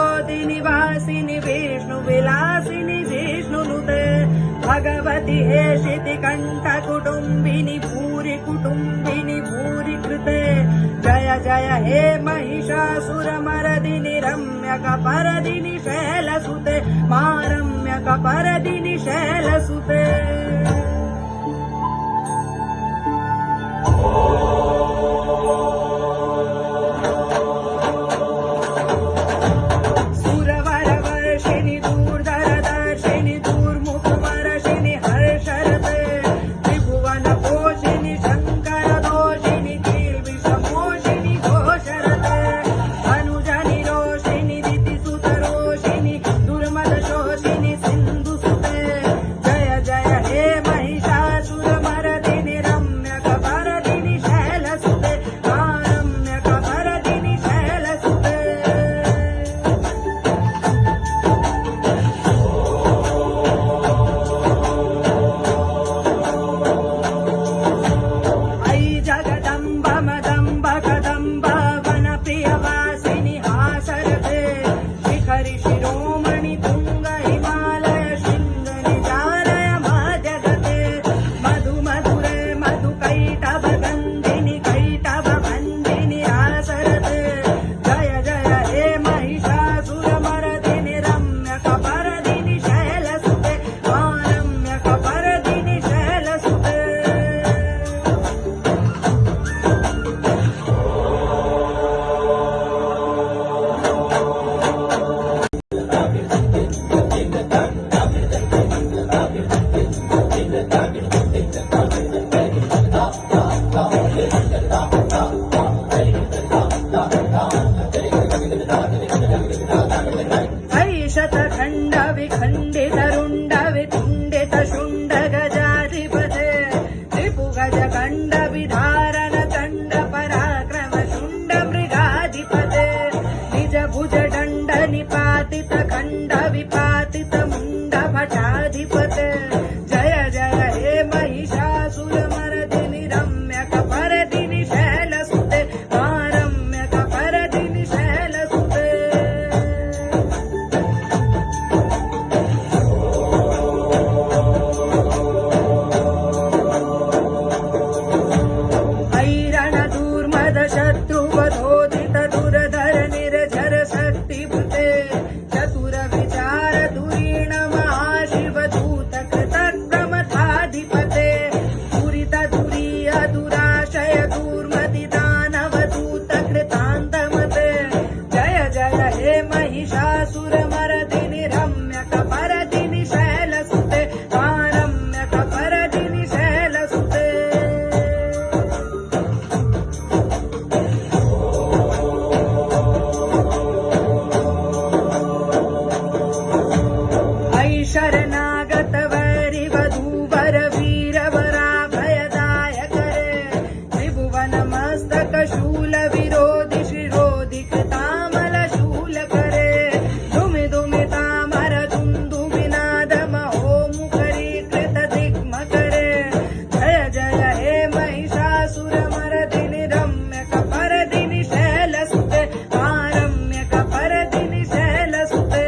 ज्योति निवासिनि विष्णु विलासिनि विष्णुनुते भगवति हेशिति कंठ कुटुंबिनि भूरि कृते जय जय हे महिषासुरमर्दिनि रम्यकपर्दिनि शैलसुते मारम्यकपर्दिनि शैलसुते। सुरवरवर्षिणि दूरदर्शिनि दूर्मुखवर्षिणि हर्षरते त्रिभुवनपोषिणि शङ्करदोषिणि कीर्विषमोषिणि घोषरते अनुजनिरोषिणि दितिसुतरोषिणि दुर्मदशोषिणि सिन्धुसुते जय जय हे महिषासुरमर्दिनि रम्यकपर्दिनि शैलसुते रम्यकपर्दिनि शैलसुते। अयि जगदम्ब मदम्ब कदम्ब वनप्रियवासिनि हासरते शिखरि शिरोमणि तुंग हिमालय शृंग निजालय मध्यगते मधु मधुरे मधु कैटभ गन्धिनि कैटभ बन्धिनि हासरते जय जय हे महिषासुरमर्दिनि रम्यकपर्दिनि शैलसुते रम्यकपर्दिनि शैलसुते। ऐशतखण्ड विखण्डित रुण्ड वितुण्डित शुण्ड गजाधिपते त्रिपुगज खण्ड विधारण चण्ड पराक्रम शुण्ड मृगाधिपते निज भुज दण्ड निपातित खण्ड विपातित मुण्ड भटाधिपते जय जय हे महिषासुरमर्दिनि रम्यकपर्दिनि शैलसुते रम्यकपर्दिनि शैलसुते। ऐरण दूर्मद शत्रुवधोदित दुरधर निर्झर शक्तिभूते चतुर विचार धुरीण महाशिव दूत कृतक्रमथाधिपते दुरित दुरीय दुराशय दूर्मति दानव दूत कृतान्तमते जय जय हे महिषासुरमर्दिनि रम्यकपर्दिनि शैलसुते रम्यकपर्दिनि शैलसुते। ऐ शरणागत वैरि वधूवर वीरवराभयदायक रे त्रिभुवन मस्तक शूल विरोधि शिरोधि कृतामल शूल करे धुमि धुमि तामर दुन्दुभिनाद महो मुखरी कृत दिग्मकरे जय जय हे महिषासुरमर्दिनि रम्यकपर्दिनि शैलसुते रम्यकपर्दिनि शैलसुते।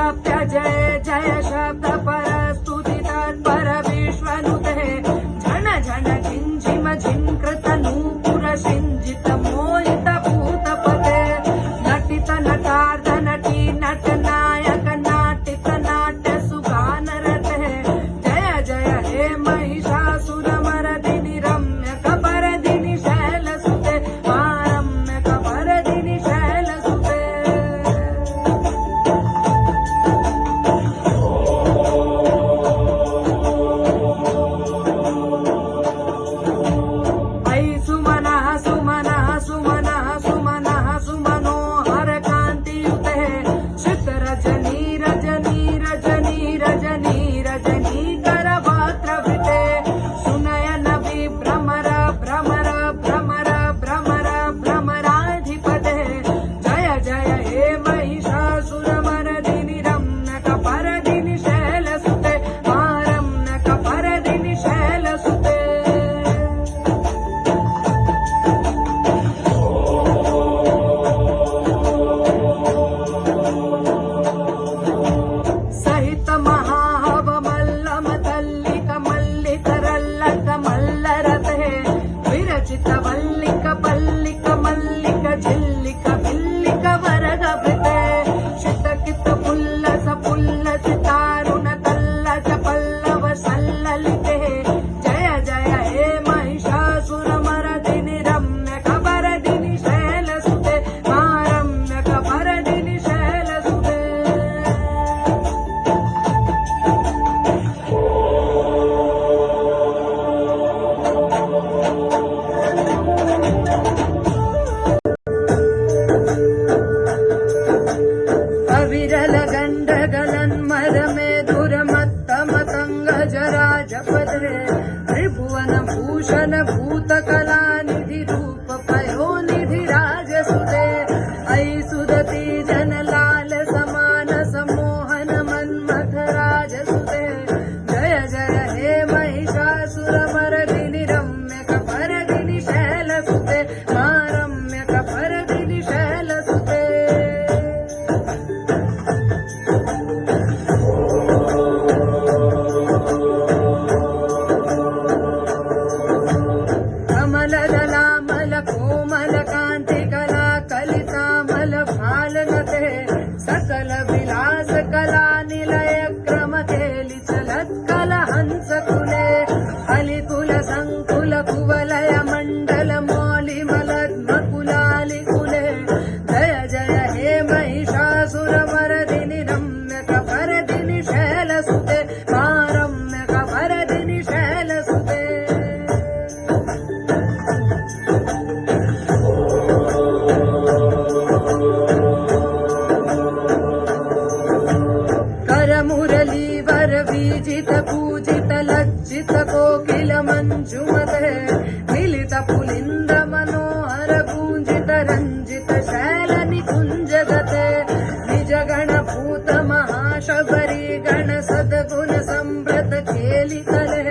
प्राप्य जय जय शब्द परस्तुति तत्पर विश्वनुते झण झण झिंझिम झिंकृत नूपुर सिंजित मोहित भूतपते नटित नटार्ध नटी नट नायक नाटित नाट्य सुगानरते जय जय हे महिषासुर मर्दिनि रम्य कपरदिनि शैलसुते रम्य कपरदिनि शैलसुते ऐ सुमनः सुमनः सुमनः सुमनः सुमनोहर कान्तियुते श्रित रजनी रजनी रजनी रजनी रजनी करवक्त्रवृते सुनयन विभ्रमर भ्रमर भ्रमर भ्रमर भ्रमराधिपते जय जय हे महिषासुरमर्दिनि रम्य कपरदिनि शैलसुते रम्य कपरदिनि शैलसुते सहित महाहव मल्लम तल्लिक मल्लिकरल्लक मल्लरते विरचित वल्लिक पल्लिक मल्लिक झिल्लिक भिल्लिक वरगवृते शितकित पुल्लस पुल्लसितारुण तल्लज पल्लव सल्ललिते जय जय हे महिषासुरमर्दिनि रम्य कपरदिनि शैलसुते रम्य कपरदिनि शैलसुते अविरल गंडगलन्मर में दुर्मत्त मतंग जराजपदे त्रिभुवन भूषण भूत कला निधि रूप पयोनिधि राजसुते ऐ सुदति जन लाल समान सम्मोहन मन्मथ राजसुते जय जय हे महिषासुरमर्दिनि रम्य कपरदिनि शैलसुते रम्य कपरदिनि शैलसुते कमलदलामल कोमल कांति कला कलितामल भालनते सकल विलास कला निलय क्रम केलि चलत कल हंस कुले अलिकुल संकुल कुवलय मंडल मौलि मलद्म कुलालि कुले जय जय हे महिषासुरमर्दिनि रम्य कपरदिनि शैलसुते रम्य कपरदिनि शैलसुते करमुरलीवर बीजित पूजित लज्जित कोकिल मंजुमते मिलित पुलिंद मनोहर गूंजित रंजित शैल निकुंजगते निज गण भूत महाशबरी गण सद्गुण संभ्रत खेलि कले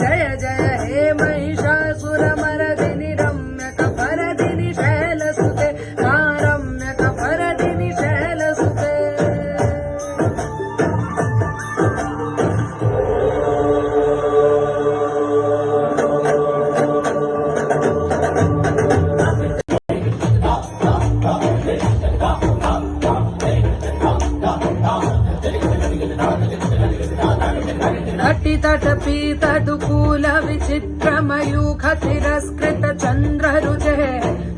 जय जय हे महिषासुरमर्दिनि रम्य कपरदिनि शैलसुते रम्य कपरदिनि शैलसुते तटितटपीतदुकूल विचित्रमयूख तिरस्कृत चन्द्ररुचे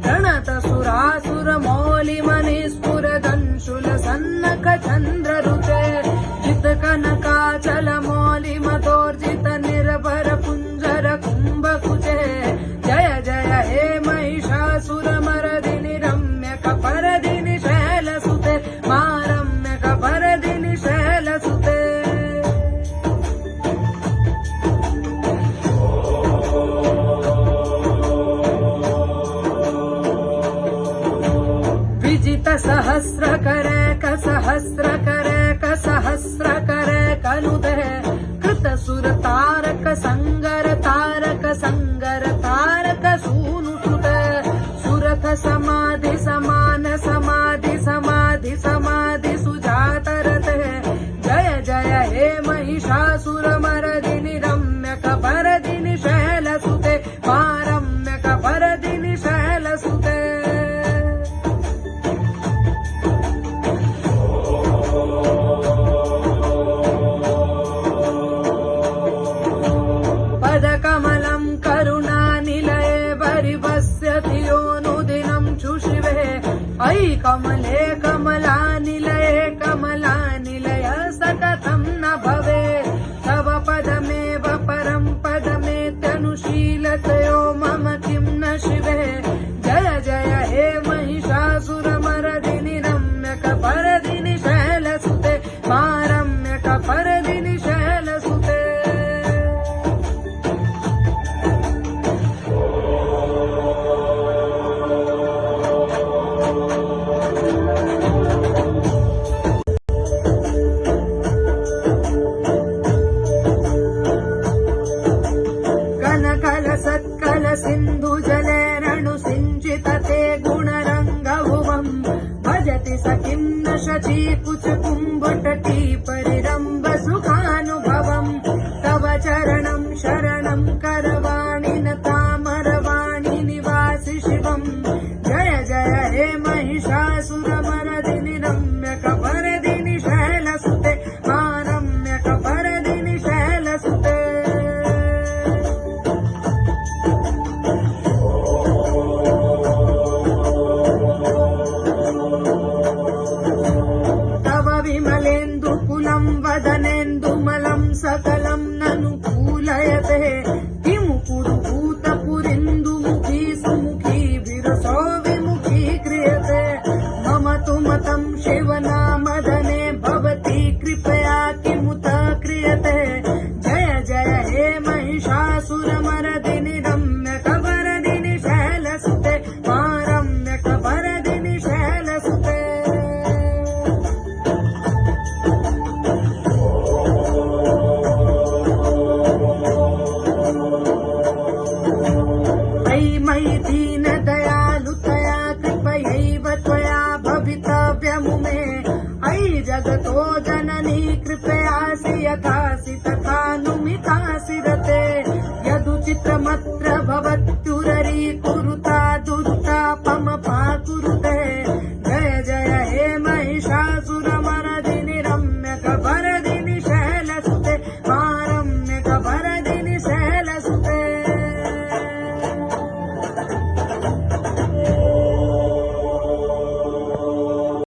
प्रणत सुरासुर मौलि मणिस्फुरदंशुल सन्नख चन्द्ररुचे जित कनकाचल मौलि मदोर्जित निर्भर कुञ्जर कुम्भकुचे जय जय हे महिषासुरमर्दिनि रम्य कपरदिनि शैलसुते रम्य कपरदिनि शैलसुते स्थूलं वदनेन्दुमलं सकलं ननुकूलयते किमु कुरु भूतपुरिन्दुमुखी सुमुखी विरसो विमुखी क्रियते मम तु मतं शिवनामदने भवती कृपया किमुत क्रियते जय जय हे महिषासुरमर्दिनि रम्यकवरदिनि शैलसुते मा रम्यकवरदिनि शैलसुते मयि दीनदयालुतया कृपयैव त्वया भवितव्यमुमे अयि जगतो जननी कृपयासि यथासि तथानुमितासि रते यदुचित्रमत्र भवत्